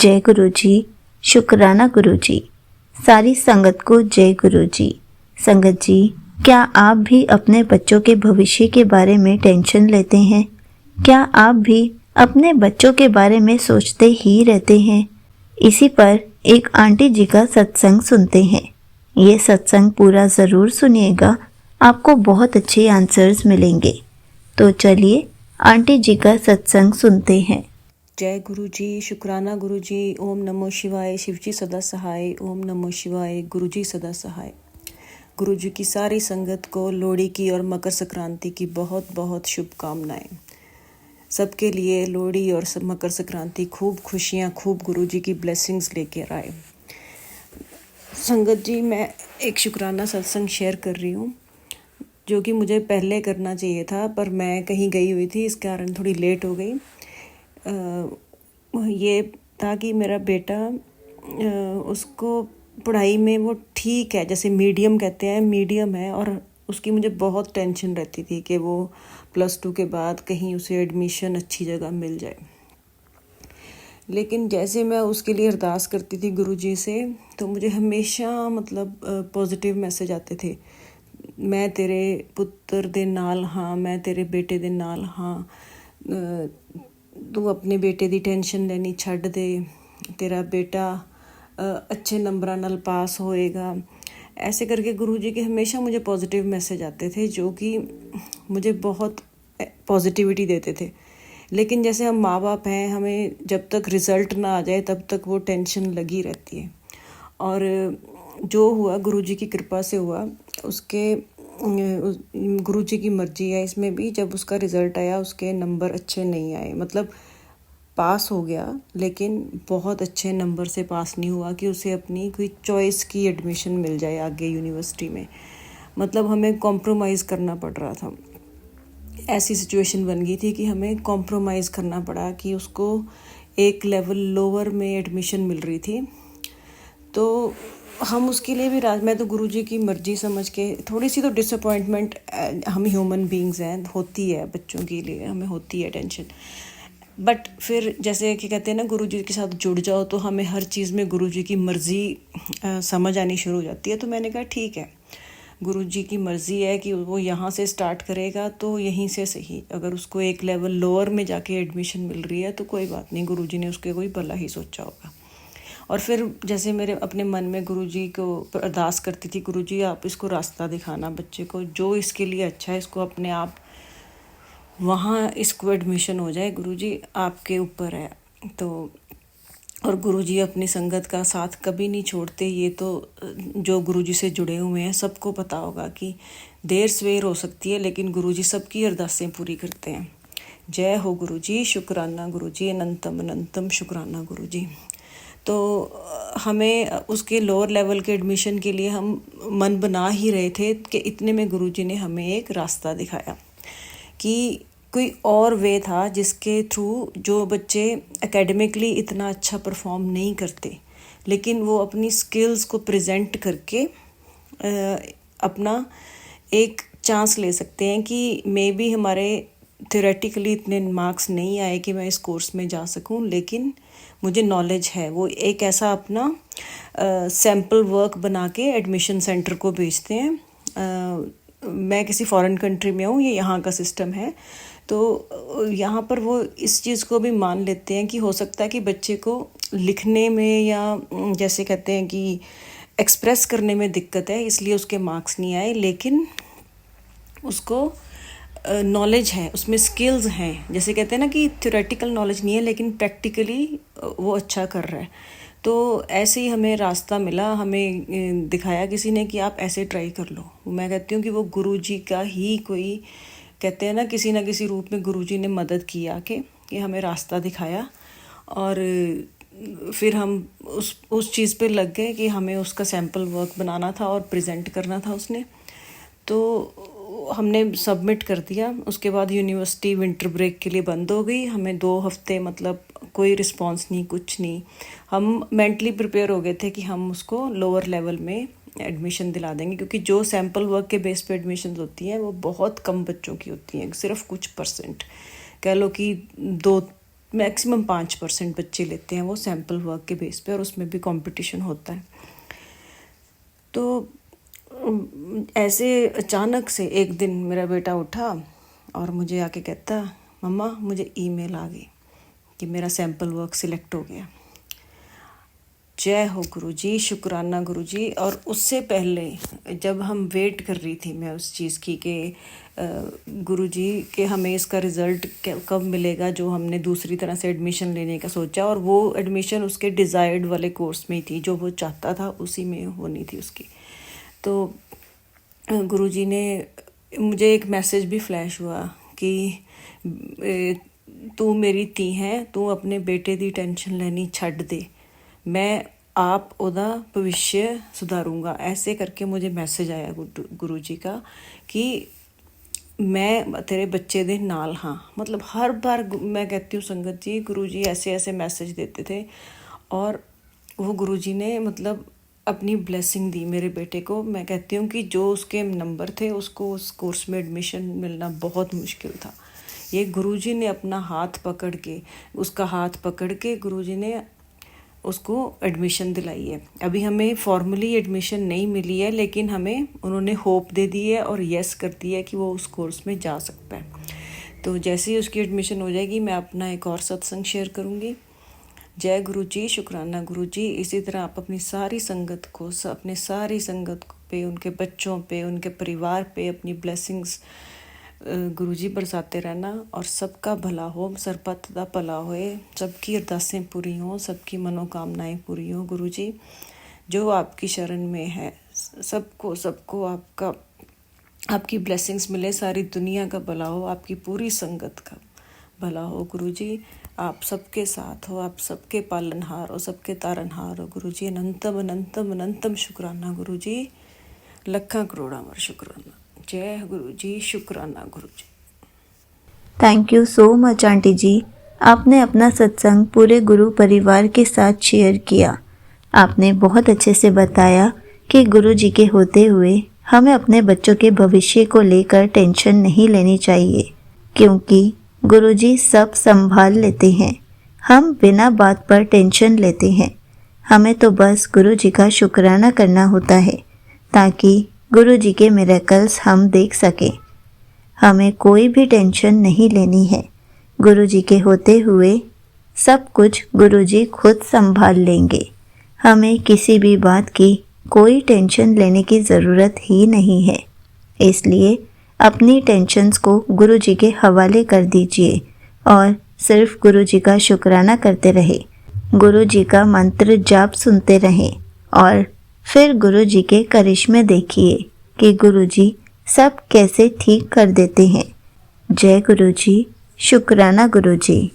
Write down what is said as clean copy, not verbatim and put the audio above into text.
जय गुरु जी। शुक्राना गुरु जी। सारी संगत को जय गुरु जी। संगत जी, क्या आप भी अपने बच्चों के भविष्य के बारे में टेंशन लेते हैं? क्या आप भी अपने बच्चों के बारे में सोचते ही रहते हैं? इसी पर एक आंटी जी का सत्संग सुनते हैं। ये सत्संग पूरा ज़रूर सुनिएगा, आपको बहुत अच्छे आंसर्स मिलेंगे। तो चलिए आंटी जी का सत्संग सुनते हैं। जय गुरु जी। शुक्राना गुरु जी। ओम नमो शिवाय। शिवजी सदा सहाय। ओम नमो शिवाय। गुरु जी सदा सहाय। गुरु जी की सारी संगत को लोहड़ी की और मकर संक्रांति की बहुत बहुत शुभकामनाएं। सबके लिए लोहड़ी और मकर संक्रांति खूब खुशियां, खूब गुरु जी की ब्लेसिंग्स लेकर आए। संगत जी, मैं एक शुक्राना सत्संग शेयर कर रही हूँ जो कि मुझे पहले करना चाहिए था, पर मैं कहीं गई हुई थी, इस कारण थोड़ी लेट हो गई। ये था कि मेरा बेटा, उसको पढ़ाई में वो ठीक है, जैसे मीडियम कहते हैं, मीडियम है, और उसकी मुझे बहुत टेंशन रहती थी कि वो +2 के बाद कहीं उसे एडमिशन अच्छी जगह मिल जाए। लेकिन जैसे मैं उसके लिए अरदास करती थी गुरु जी से, तो मुझे हमेशा पॉजिटिव मैसेज आते थे। मैं तेरे पुत्र दे नाल हाँ, मैं तेरे बेटे दे नाल हाँ, तू अपने बेटे दी टेंशन लेनी छड्ड दे, तेरा बेटा अच्छे नंबरां नाल पास होएगा। ऐसे करके गुरु जी के हमेशा मुझे पॉजिटिव मैसेज आते थे जो कि मुझे बहुत पॉजिटिविटी देते थे। लेकिन जैसे हम माँ बाप हैं, हमें जब तक रिज़ल्ट ना आ जाए तब तक वो टेंशन लगी रहती है। और जो हुआ गुरु जी की कृपा से हुआ, उसके गुरु जी की मर्जी है इसमें भी। जब उसका रिज़ल्ट आया, उसके नंबर अच्छे नहीं आए, मतलब पास हो गया लेकिन बहुत अच्छे नंबर से पास नहीं हुआ कि उसे अपनी कोई चॉइस की एडमिशन मिल जाए आगे यूनिवर्सिटी में। मतलब हमें कॉम्प्रोमाइज़ करना पड़ रहा था। ऐसी सिचुएशन बन गई थी कि हमें कॉम्प्रोमाइज़ करना पड़ा कि उसको एक लेवल लोअर में एडमिशन मिल रही थी। तो हम उसके लिए भी मैं तो गुरुजी की मर्जी समझ के, थोड़ी सी तो डिसअपॉइंटमेंट, हम ह्यूमन बीइंग्स हैं, होती है, बच्चों के लिए हमें होती है टेंशन। बट फिर जैसे कि कहते हैं ना, गुरुजी के साथ जुड़ जाओ तो हमें हर चीज़ में गुरुजी की मर्ज़ी समझ आनी शुरू हो जाती है। तो मैंने कहा ठीक है, गुरुजी की मर्ज़ी है कि वो यहाँ से स्टार्ट करेगा तो यहीं से सही। अगर उसको एक लेवल लोअर में जाके एडमिशन मिल रही है तो कोई बात नहीं, गुरुजी ने उसके कोई भला ही सोचा होगा। और फिर जैसे मेरे अपने मन में गुरुजी को अरदास करती थी, गुरुजी आप इसको रास्ता दिखाना, बच्चे को जो इसके लिए अच्छा है, इसको अपने आप वहाँ इसको एडमिशन हो जाए, गुरुजी आपके ऊपर है। तो और गुरुजी अपनी संगत का साथ कभी नहीं छोड़ते। ये तो जो गुरुजी से जुड़े हुए हैं सबको पता होगा कि देर सवेर हो सकती है लेकिन गुरुजी सबकी अरदासें पूरी करते हैं। जय हो गुरुजी। शुक्राना गुरुजी। अनंतम अनंतम शुक्राना गुरुजी। तो हमें उसके लोअर लेवल के एडमिशन के लिए हम मन बना ही रहे थे कि इतने में गुरुजी ने हमें एक रास्ता दिखाया कि कोई और वे था जिसके थ्रू जो बच्चे एकेडमिकली इतना अच्छा परफॉर्म नहीं करते लेकिन वो अपनी स्किल्स को प्रेजेंट करके अपना एक चांस ले सकते हैं कि मे बी हमारे थ्योरेटिकली इतने मार्क्स नहीं आए कि मैं इस कोर्स में जा सकूं, लेकिन मुझे नॉलेज है। वो एक ऐसा अपना सैम्पल वर्क बना के एडमिशन सेंटर को भेजते हैं। मैं किसी फॉरेन कंट्री में हूँ, ये यहाँ का सिस्टम है। तो यहाँ पर वो इस चीज़ को भी मान लेते हैं कि हो सकता है कि बच्चे को लिखने में या जैसे कहते हैं कि एक्सप्रेस करने में दिक्कत है, इसलिए उसके मार्क्स नहीं आए, लेकिन उसको नॉलेज है, उसमें स्किल्स हैं। जैसे कहते हैं ना कि थ्योरेटिकल नॉलेज नहीं है लेकिन प्रैक्टिकली वो अच्छा कर रहा है। तो ऐसे ही हमें रास्ता मिला, हमें दिखाया किसी ने कि आप ऐसे ट्राई कर लो। मैं कहती हूँ कि वो गुरुजी का ही कोई, कहते हैं ना किसी रूप में गुरुजी ने मदद की आके, कि हमें रास्ता दिखाया। और फिर हम उस चीज़ पे लग गए कि हमें उसका सैम्पल वर्क बनाना था और प्रेजेंट करना था उसने। तो हमने सबमिट कर दिया। उसके बाद यूनिवर्सिटी विंटर ब्रेक के लिए बंद हो गई। हमें 2 हफ्ते मतलब कोई रिस्पांस नहीं, कुछ नहीं। हम मेंटली प्रिपेयर हो गए थे कि हम उसको लोअर लेवल में एडमिशन दिला देंगे, क्योंकि जो सैम्पल वर्क के बेस पे एडमिशन होती हैं वो बहुत कम बच्चों की होती हैं, सिर्फ कुछ %, कह लो कि मैक्सिमम 5% बच्चे लेते हैं वो सैम्पल वर्क के बेस पे, और उसमें भी कंपटीशन होता है। तो ऐसे अचानक से एक दिन मेरा बेटा उठा और मुझे आके कहता, मम्मा मुझे ईमेल आ गई कि मेरा सैम्पल वर्क सिलेक्ट हो गया। जय हो गुरुजी, शुक्राना गुरुजी। और उससे पहले जब हम वेट कर रही थी मैं उस चीज़ की कि गुरुजी के हमें इसका रिज़ल्ट कब मिलेगा, जो हमने दूसरी तरह से एडमिशन लेने का सोचा, और वो एडमिशन उसके डिज़ायर्ड वाले कोर्स में ही थी, जो वो चाहता था उसी में होनी थी उसकी। तो गुरुजी ने, मुझे एक मैसेज भी फ्लैश हुआ कि तू मेरी धी है, तू अपने बेटे दी टेंशन लेनी छड्ड दे, मैं आप ओदा भविष्य सुधारूंगा। ऐसे करके मुझे मैसेज आया गुरुजी का कि मैं तेरे बच्चे दे नाल हाँ। मतलब हर बार मैं कहती हूँ संगत जी, गुरुजी ऐसे ऐसे मैसेज देते थे, और वो गुरुजी ने मतलब अपनी ब्लेसिंग दी मेरे बेटे को। मैं कहती हूँ कि जो उसके नंबर थे उसको उस कोर्स में एडमिशन मिलना बहुत मुश्किल था। ये गुरुजी ने अपना हाथ पकड़ के, उसका हाथ पकड़ के गुरुजी ने उसको एडमिशन दिलाई है। अभी हमें फॉर्मली एडमिशन नहीं मिली है, लेकिन हमें उन्होंने होप दे दी है और यस कर दी है कि वो उस कोर्स में जा सकता है। तो जैसे ही उसकी एडमिशन हो जाएगी मैं अपना एक और सत्संग शेयर करूँगी। जय गुरु जी, शुक्राना गुरु जी। इसी तरह आप अपनी सारी संगत को, अपने सारी संगत पे, उनके बच्चों पे, उनके परिवार पे अपनी ब्लेसिंग्स गुरुजी बरसाते रहना, और सबका भला हो, सरपत दा भला होए, सबकी अरदासें पूरी हों, सबकी मनोकामनाएं पूरी हों। गुरुजी जो आपकी शरण में है सबको आपकी ब्लेसिंग्स मिले, सारी दुनिया का भला हो, आपकी पूरी संगत का भला हो। गुरुजी आप सबके साथ हो, आप सबके पालनहार हो, सबके तारनहार हो। गुरुजी अनंतम अनंतम अनंतम शुक्राना गुरुजी, लखा करोड़ा मर शुक्राना। जय गुरु जी, शुक्राना Guru ji. Thank you so much aunty ji. आपने अपना सत्संग पूरे गुरु परिवार के साथ शेयर किया। आपने बहुत अच्छे से बताया कि गुरु जी के होते हुए हमें अपने बच्चों के भविष्य को लेकर टेंशन नहीं लेनी चाहिए, क्योंकि गुरु जी सब संभाल लेते हैं। हम बिना बात पर टेंशन लेते हैं। हमें तो बस गुरु जी का शुक्राना करना होता है, ताकि गुरु जी के मिरेकल्स हम देख सकें। हमें कोई भी टेंशन नहीं लेनी है। गुरु जी के होते हुए सब कुछ गुरु जी खुद संभाल लेंगे। हमें किसी भी बात की कोई टेंशन लेने की ज़रूरत ही नहीं है। इसलिए अपनी टेंशन्स को गुरु जी के हवाले कर दीजिए और सिर्फ गुरु जी का शुक्राना करते रहे, गुरु जी का मंत्र जाप सुनते रहें, और फिर गुरु जी के करिश्मे देखिए कि गुरु जी सब कैसे ठीक कर देते हैं। जय गुरु जी, शुक्राना गुरु जी।